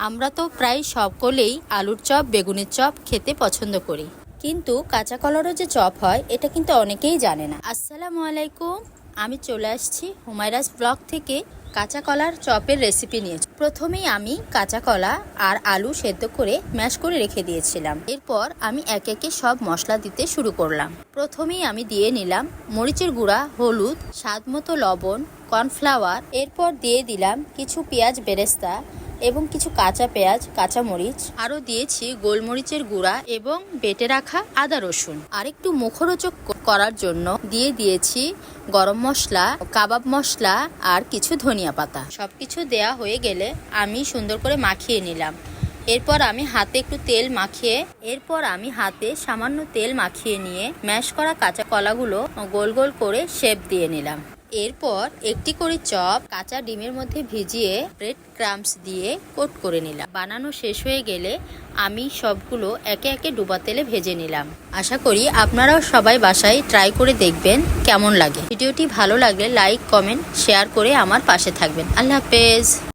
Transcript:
আমরা তো প্রায় সকলেই আলুর চপ বেগুনের চপ খেতে পছন্দ করি, কিন্তু কাঁচা কলারও যে চপ হয় এটা কিন্তু অনেকেই জানে না। আসসালামু আলাইকুম, আমি চলে আসছি হুমায়রাস ব্লগ থেকে কাঁচা কলার চপের রেসিপি নিয়ে। প্রথমেই আমি কাঁচা কলা আর আলু সেদ্ধ করে ম্যাশ করে রেখে দিয়েছিলাম। এরপর আমি একে একে সব মশলা দিতে শুরু করলাম। প্রথমেই আমি দিয়ে নিলাম মরিচের গুঁড়া, হলুদ, স্বাদ মতো লবণ, কর্নফ্লাওয়ার। এরপর দিয়ে দিলাম কিছু পেঁয়াজ বেরেস্তা এবং কিছু কাঁচা পেঁয়াজ, কাঁচা মরিচ। আরও দিয়েছি গোলমরিচের গুঁড়া এবং বেটে রাখা আদা রসুন। আর একটু মুখরোচক করার জন্য দিয়ে দিয়েছি গরম মশলা, কাবাব মশলা আর কিছু ধনিয়া পাতা। সবকিছু দেয়া হয়ে গেলে আমি সুন্দর করে মাখিয়ে নিলাম। এরপর আমি হাতে সামান্য তেল মাখিয়ে নিয়ে ম্যাশ করা কাঁচা কলাগুলো গোল গোল করে শেপ দিয়ে নিলাম। এরপর একটি করে চপ কাঁচা ডিমের মধ্যে ভিজিয়ে ব্রেড ক্রাম্বস দিয়ে কোট করে নিলাম। বানানো শেষ হয়ে গেলে আমি সবগুলো একে একে ডুবা তেলে ভেজে নিলাম। আশা করি আপনারাও সবাই বাসায় ট্রাই করে দেখবেন কেমন লাগে। ভিডিওটি ভালো লাগলে লাইক, কমেন্ট, শেয়ার করে আমার পাশে থাকবেন। আল্লাহ হাফেজ।